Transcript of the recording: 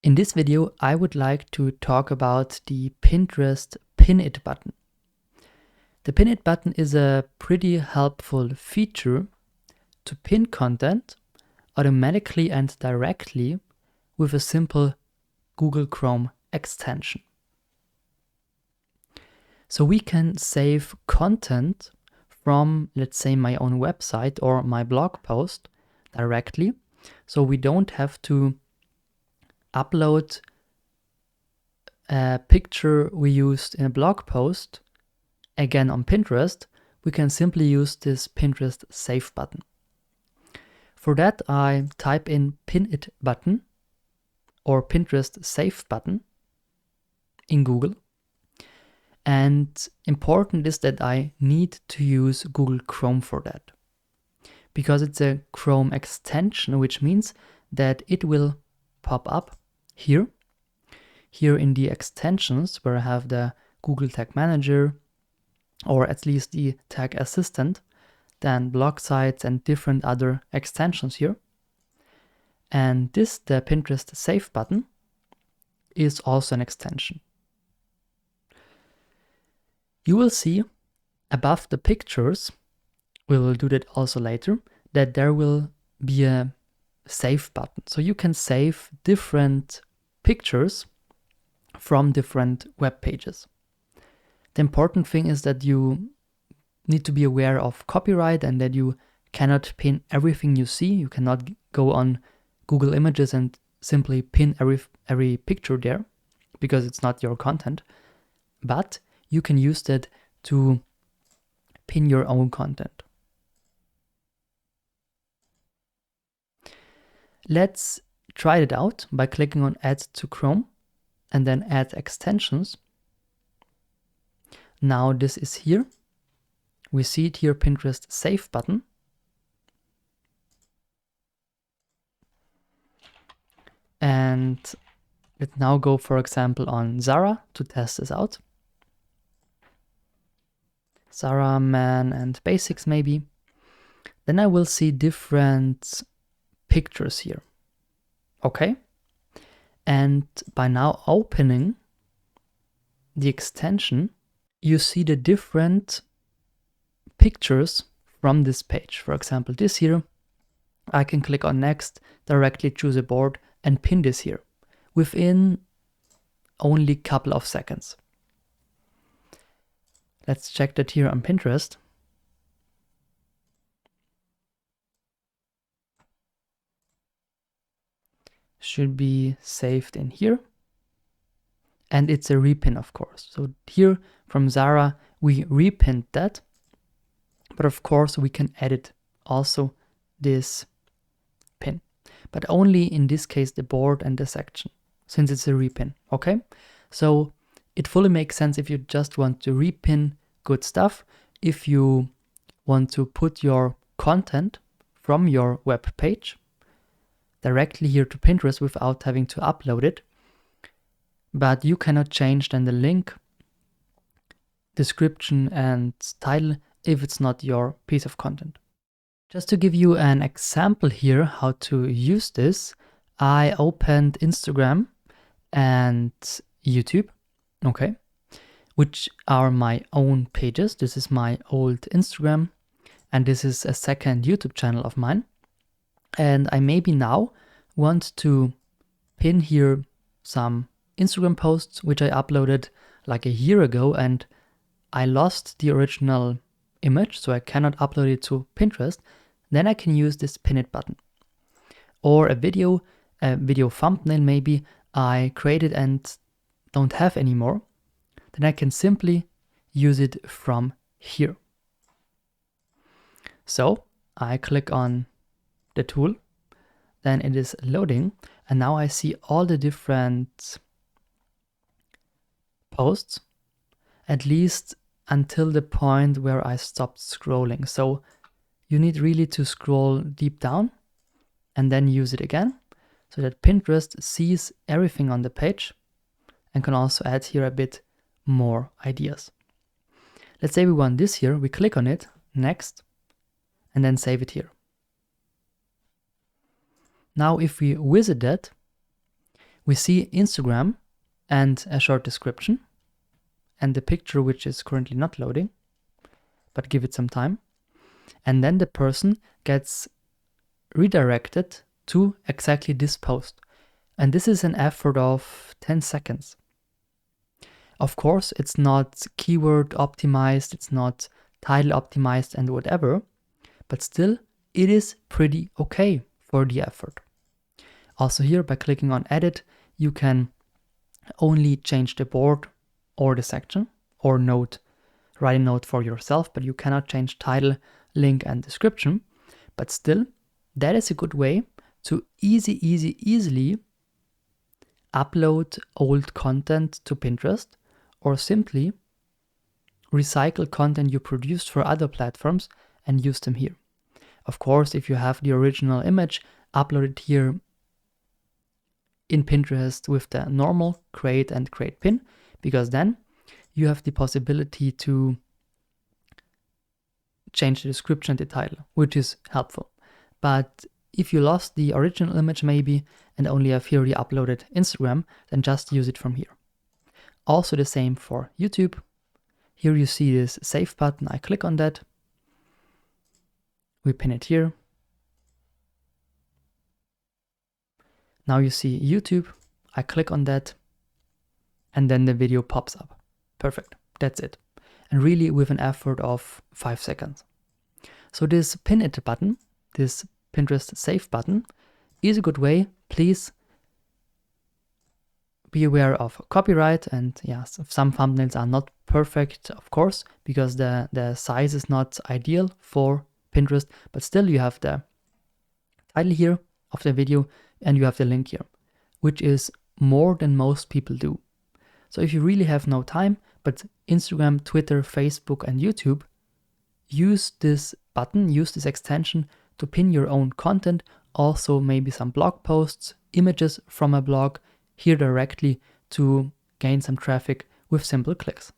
In this video, I would like to talk about the Pinterest Pin It button. The Pin It button is a pretty helpful feature to pin content automatically and directly with a simple Google Chrome extension. So we can save content from, let's say, my own website or my blog post directly. So we don't have to upload a picture we used in a blog post again on Pinterest. We can simply use this Pinterest Save button. For that, I type in Pin It button or Pinterest Save button in Google. And important is that I need to use Google Chrome for that, because it's a Chrome extension, which means that it will pop up here in the extensions where I have the Google Tag Manager, or at least the Tag Assistant, then blog sites and different other extensions here. And this, the Pinterest Save button, is also an extension. You will see above the pictures, we will do that also later, that there will be a save button. So you can save different pictures from different web pages. The important thing is that you need to be aware of copyright and that you cannot pin everything you see. You cannot go on Google Images and simply pin every picture there, because it's not your content. But you can use that to pin your own content. Let's try it out by clicking on Add to Chrome and then Add Extensions. Now this is here. We see it here, Pinterest Save button. And let's now go, for example, on Zara to test this out. Zara, Man and Basics maybe. Then I will see different pictures here. Okay. And by now opening the extension, you see the different pictures from this page. For example, this here, I can click on Next, directly choose a board and pin this here within only a couple of seconds. Let's check that here on Pinterest. Should be saved in here. And it's a repin, of course. So here from Zara, we repinned that. But of course, we can edit also this pin. But only in this case, the board and the section, since it's a repin. Okay? So it fully makes sense if you just want to repin good stuff. If you want to put your content from your web page directly here to Pinterest without having to upload it. But you cannot change then the link, description and title if it's not your piece of content. Just to give you an example here how to use this, I opened Instagram and YouTube, okay, which are my own pages. This is my old Instagram and this is a second YouTube channel of mine. And I maybe now want to pin here some Instagram posts which I uploaded like a year ago, and I lost the original image, so I cannot upload it to Pinterest. Then I can use this Pin It button. Or a video thumbnail maybe I created and don't have anymore. Then I can simply use it from here. So I click on the tool, then it is loading, and now I see all the different posts, at least until the point where I stopped scrolling. So you need really to scroll deep down and then use it again, so that Pinterest sees everything on the page and can also add here a bit more ideas. Let's say we want this here, we click on it, next, and then save it here. Now if we visit that, We see Instagram and a short description and the picture which is currently not loading, but give it some time. And then the person gets redirected to exactly this post. And this is an effort of 10 seconds. Of course, it's not keyword optimized, it's not title optimized and whatever, but still it is pretty okay for the effort. Also here, by clicking on edit, you can only change the board or the section or note, write a note for yourself, but you cannot change title, link and description. But still, that is a good way to easily upload old content to Pinterest or simply recycle content you produced for other platforms and use them here. Of course, if you have the original image, upload it here in Pinterest with the normal create and create pin, because then you have the possibility to change the description and the title, which is helpful. But if you lost the original image maybe and only have here the uploaded Instagram, then just use it from here. Also the same for YouTube. Here you see this save button. I click on that. We pin it here. Now you see YouTube. I click on that and then the video pops up. Perfect. That's it. And really with an effort of 5 seconds. So this pin it button, this Pinterest save button, is a good way. Please be aware of copyright, and yes, some thumbnails are not perfect, of course, because the size is not ideal for Pinterest, but still you have the title here of the video and you have the link here, which is more than most people do. So if you really have no time, but Instagram, Twitter, Facebook and YouTube, use this button, use this extension to pin your own content, also maybe some blog posts, images from a blog, here directly to gain some traffic with simple clicks.